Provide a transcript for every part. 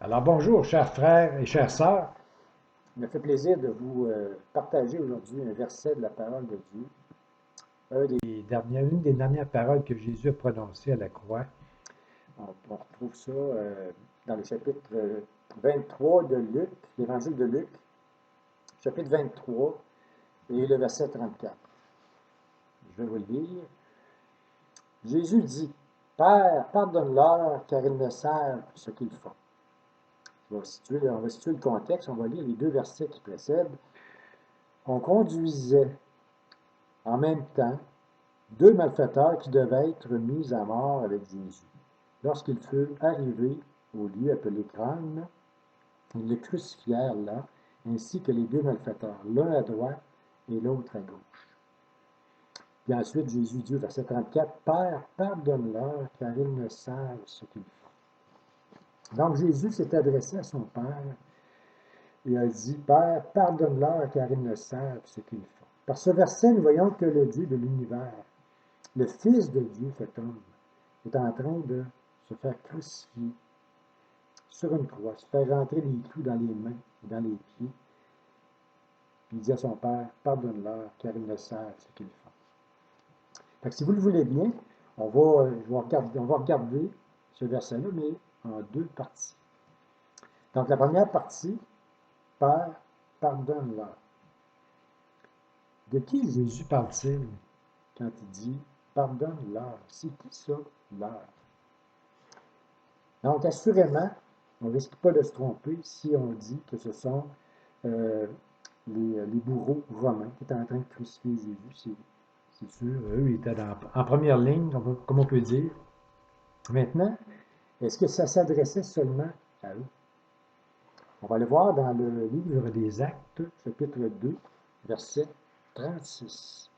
Alors bonjour, chers frères et chères sœurs. Il me fait plaisir de vous partager aujourd'hui un verset de la parole de Dieu. Une des dernières paroles que Jésus a prononcées à la croix. On retrouve ça dans le chapitre 23 de Luc, l'évangile de Luc, chapitre 23 et le verset 34. Je vais vous le lire. Jésus dit, Père, pardonne-leur car ils ne savent ce qu'ils font. On va situer le contexte, on va lire les deux versets qui précèdent. On conduisait en même temps deux malfaiteurs qui devaient être mis à mort avec Jésus. Lorsqu'ils furent arrivés au lieu appelé Crâne, ils le crucifièrent là, ainsi que les deux malfaiteurs, l'un à droite et l'autre à gauche. Puis ensuite, Jésus dit, verset 34, Père, pardonne-leur, car ils ne savent ce qu'ils font. Donc Jésus s'est adressé à son Père et a dit, Père, pardonne-leur, car ils ne savent ce qu'ils font. Par ce verset, nous voyons que le Dieu de l'univers, le Fils de Dieu fait homme, est en train de se faire crucifier sur une croix, se faire rentrer des clous dans les mains et dans les pieds. Puis il dit à son Père, pardonne-leur, car ils ne savent ce qu'ils font. Fait que si vous le voulez bien, on va regarder ce verset-là, mais en deux parties. Donc la première partie, Père, pardonne-leur. De qui Jésus parle-t-il quand il dit pardonne-leur? C'est qui ça, leur? Donc, assurément, on ne risque pas de se tromper si on dit que ce sont euh, les bourreaux romains qui étaient en train de crucifier Jésus. C'est sûr, eux ils étaient en première ligne, comme on peut dire. Maintenant, est-ce que ça s'adressait seulement à eux? On va le voir dans le livre des Actes, chapitre 2, verset 36.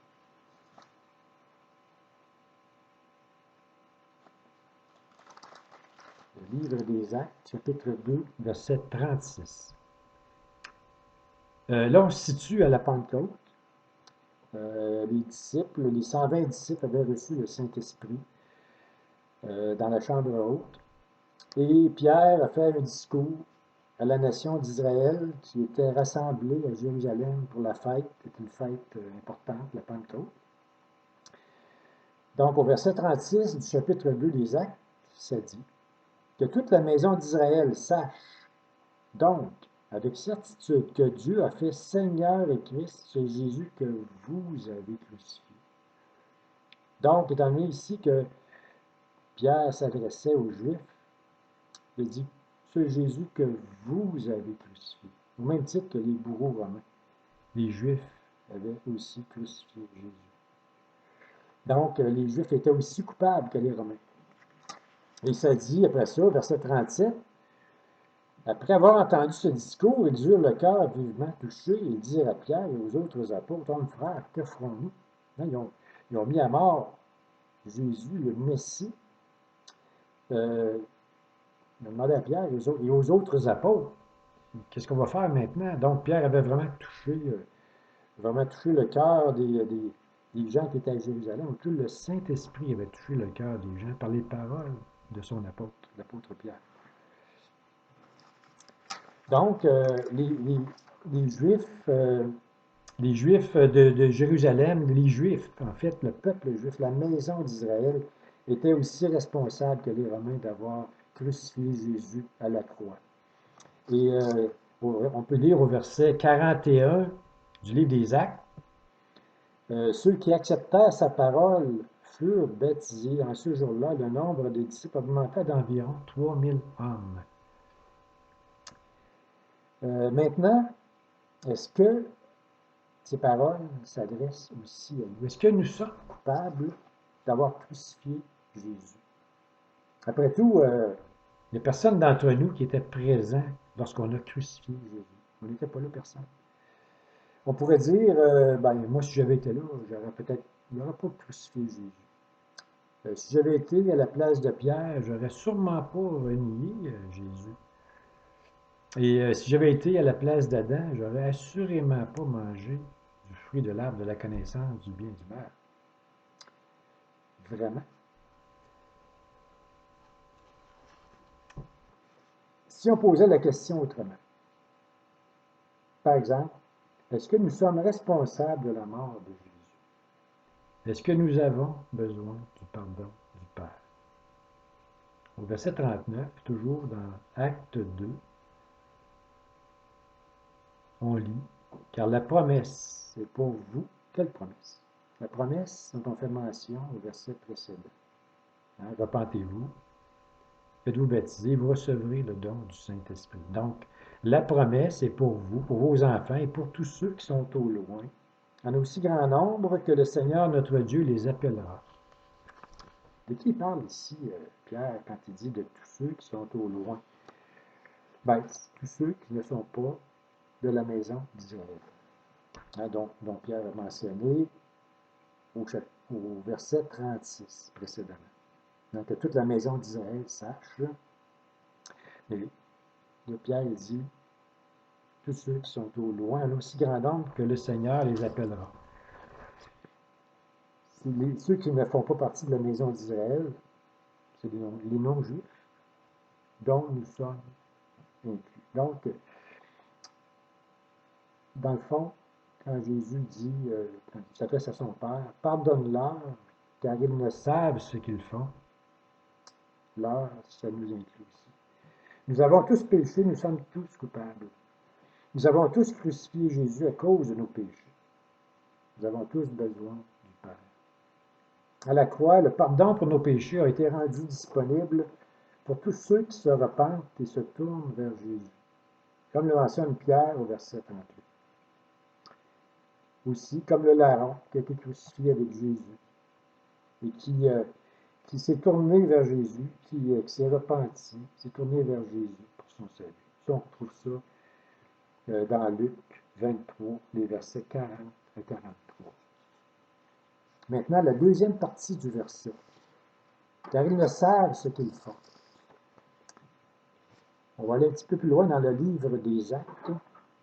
Le livre des Actes, chapitre 2, verset 36. Là, on se situe à la Pentecôte. Les 120 disciples avaient reçu le Saint-Esprit dans la chambre haute. Et Pierre a fait un discours à la nation d'Israël qui était rassemblée à Jérusalem pour la fête, qui est une fête importante, la Pentecôte. Donc, au verset 36 du chapitre 2 des Actes, ça dit que toute la maison d'Israël sache donc avec certitude que Dieu a fait Seigneur et Christ, ce Jésus que vous avez crucifié. Donc, étant donné ici que Pierre s'adressait aux Juifs, il dit, ce Jésus que vous avez crucifié, au même titre que les bourreaux romains. Les Juifs avaient aussi crucifié Jésus. Donc, les Juifs étaient aussi coupables que les Romains. Et ça dit, après ça, verset 37, après avoir entendu ce discours, ils eurent le cœur vivement touché et dirent à Pierre et aux autres apôtres, hommes frères, que ferons-nous? Ils ont mis à mort Jésus, le Messie. Ils ont demandé à Pierre et aux autres apôtres, qu'est-ce qu'on va faire maintenant? Donc Pierre avait vraiment touché le cœur des gens qui étaient à Jérusalem. Tout le Saint-Esprit avait touché le cœur des gens par les paroles de son apôtre, l'apôtre Pierre. Donc, les Juifs, les Juifs de Jérusalem, les Juifs, en fait, le peuple juif, la maison d'Israël, étaient aussi responsables que les Romains d'avoir crucifié Jésus à la croix. Et on peut lire au verset 41 du livre des Actes, ceux qui acceptèrent sa parole furent baptisés. En ce jour-là, le nombre des disciples augmenta d'environ 3000 hommes. Maintenant, est-ce que ces paroles s'adressent aussi à nous? Est-ce que nous sommes coupables d'avoir crucifié Jésus? Après tout, il n'y a personne d'entre nous qui était présent lorsqu'on a crucifié Jésus. On n'était pas là, personne. On pourrait dire, moi, si j'avais été là, j'aurais pas crucifié Jésus. Si j'avais été à la place de Pierre, j'aurais sûrement pas renié Jésus. Et si j'avais été à la place d'Adam, j'aurais assurément pas mangé du fruit de l'arbre de la connaissance du bien et du mal. Vraiment. Si on posait la question autrement, par exemple, est-ce que nous sommes responsables de la mort de Jésus? Est-ce que nous avons besoin du pardon du Père? Au verset 39, toujours dans Acte 2, on lit, car la promesse est pour vous. Quelle promesse? La promesse dont on fait mention au verset précédent. Repentez-vous, faites-vous baptiser, vous recevrez le don du Saint-Esprit. Donc, la promesse est pour vous, pour vos enfants et pour tous ceux qui sont au loin, en aussi grand nombre que le Seigneur notre Dieu les appellera. De qui il parle ici, Pierre, quand il dit de tous ceux qui sont au loin? Ben, tous ceux qui ne sont pas de la maison d'Israël. Donc, dont Pierre a mentionné au verset 36 précédemment. Donc, que toute la maison d'Israël sache. Mais le Pierre dit tous ceux qui sont au loin, en aussi grand nombre que le Seigneur les appellera. Ceux qui ne font pas partie de la maison d'Israël, c'est les non-juifs dont nous sommes inclus. Donc, dans le fond, quand Jésus dit, quand il s'adresse à son Père, pardonne-leur, car ils ne savent ce qu'ils font, leur, ça nous inclut aussi. Nous avons tous péché, nous sommes tous coupables. Nous avons tous crucifié Jésus à cause de nos péchés. Nous avons tous besoin du Père. À la croix, le pardon pour nos péchés a été rendu disponible pour tous ceux qui se repentent et se tournent vers Jésus, comme le mentionne Pierre au verset 38. Aussi, comme le larron qui a été crucifié avec Jésus et qui s'est tourné vers Jésus, qui s'est repenti, s'est tourné vers Jésus pour son salut. Ça, on retrouve ça dans Luc 23, les versets 40 à 43. Maintenant, la deuxième partie du verset. Car ils ne savent ce qu'ils font. On va aller un petit peu plus loin dans le livre des Actes,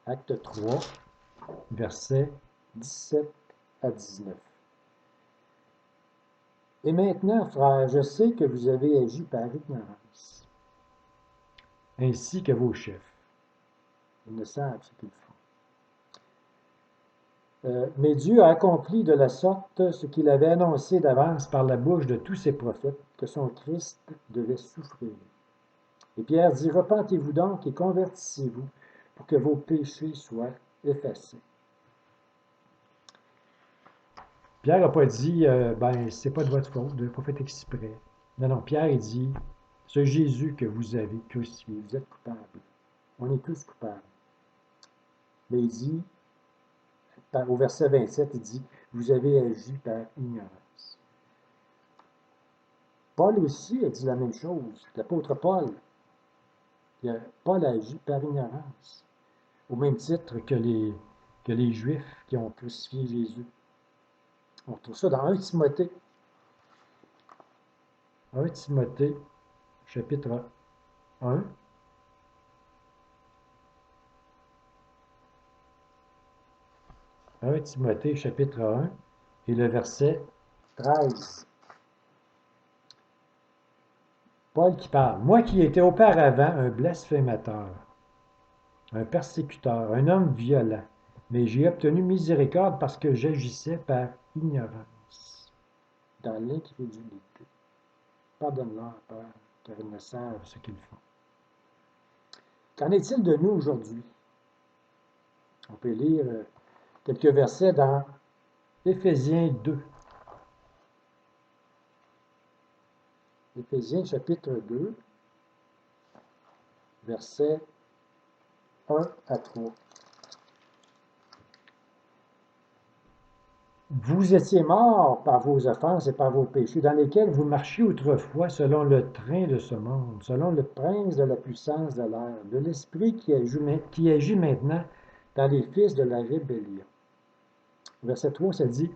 Acte 3, versets 17 à 19. Et maintenant, frères, je sais que vous avez agi par ignorance, ainsi que vos chefs. Ils ne savent ce qu'ils font. Mais Dieu a accompli de la sorte ce qu'il avait annoncé d'avance par la bouche de tous ses prophètes, que son Christ devait souffrir. Et Pierre dit, repentez-vous donc et convertissez-vous pour que vos péchés soient effacés. Pierre n'a pas dit, c'est pas de votre faute, vous n'avez pas fait exprès. Non, Pierre il dit, ce Jésus que vous avez crucifié, vous êtes coupable. On est tous coupables. Mais il dit, au verset 27, il dit, vous avez agi par ignorance. Paul aussi a dit la même chose. L'apôtre Paul, Paul a agi par ignorance, au même titre que les Juifs qui ont crucifié Jésus. On trouve ça dans 1 Timothée. 1 Timothée, chapitre 1. 1 Timothée, chapitre 1, et le verset 13. Paul qui parle. Moi qui étais auparavant un blasphémateur, un persécuteur, un homme violent, mais j'ai obtenu miséricorde parce que j'agissais par ignorance, dans l'incrédulité. Pardonne-leur, Père, car ils ne savent ce qu'ils font. Qu'en est-il de nous aujourd'hui? On peut lire quelques versets dans Éphésiens 2. Éphésiens chapitre 2, versets 1 à 3. Vous étiez morts par vos offenses et par vos péchés, dans lesquels vous marchiez autrefois selon le train de ce monde, selon le prince de la puissance de l'air, de l'esprit qui agit maintenant dans les fils de la rébellion. Verset 3, ça dit,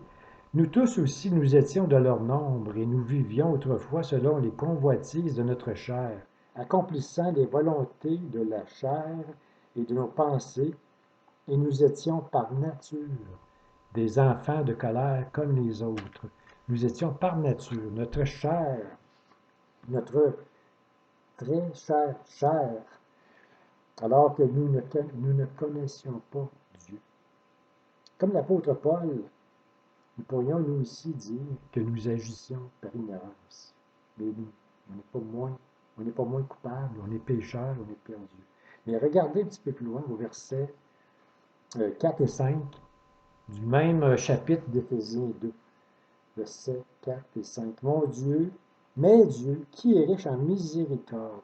nous tous aussi, nous étions de leur nombre, et nous vivions autrefois selon les convoitises de notre chair, accomplissant les volontés de la chair et de nos pensées, et nous étions par nature des enfants de colère comme les autres. Nous étions par nature, notre chair, notre très chère chair, alors que nous ne connaissions pas Dieu. Comme l'apôtre Paul, nous pourrions nous aussi dire que nous agissions par ignorance. Mais nous, on n'est pas moins coupables, on est pécheurs, on est perdus. Mais regardez un petit peu plus loin au verset 4 et 5 du même chapitre d'Éphésiens 2, versets 4 et 5. Mon Dieu, mais Dieu, qui est riche en miséricorde,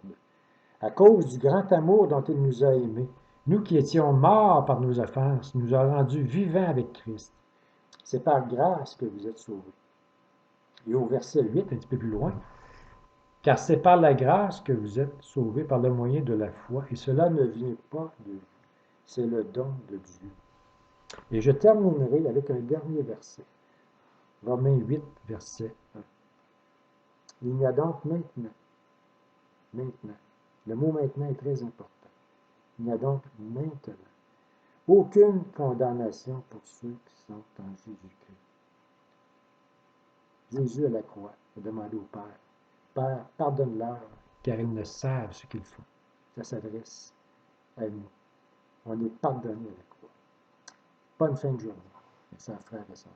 à cause du grand amour dont il nous a aimés, nous qui étions morts par nos offenses, nous a rendus vivants avec Christ. C'est par grâce que vous êtes sauvés. Et au verset 8, un petit peu plus loin, car c'est par la grâce que vous êtes sauvés par le moyen de la foi, et cela ne vient pas de vous, c'est le don de Dieu. Et je terminerai avec un dernier verset, Romains 8, verset 1. Il n'y a donc maintenant, le mot maintenant est très important, il n'y a donc maintenant aucune condamnation pour ceux qui sont en Jésus-Christ. Jésus à la croix a demandé au Père, Père, pardonne-leur, car ils ne savent ce qu'ils font. Ça s'adresse à nous. On est pardonné à la croix. Bonne fin de journée, mes chers frères et sœurs.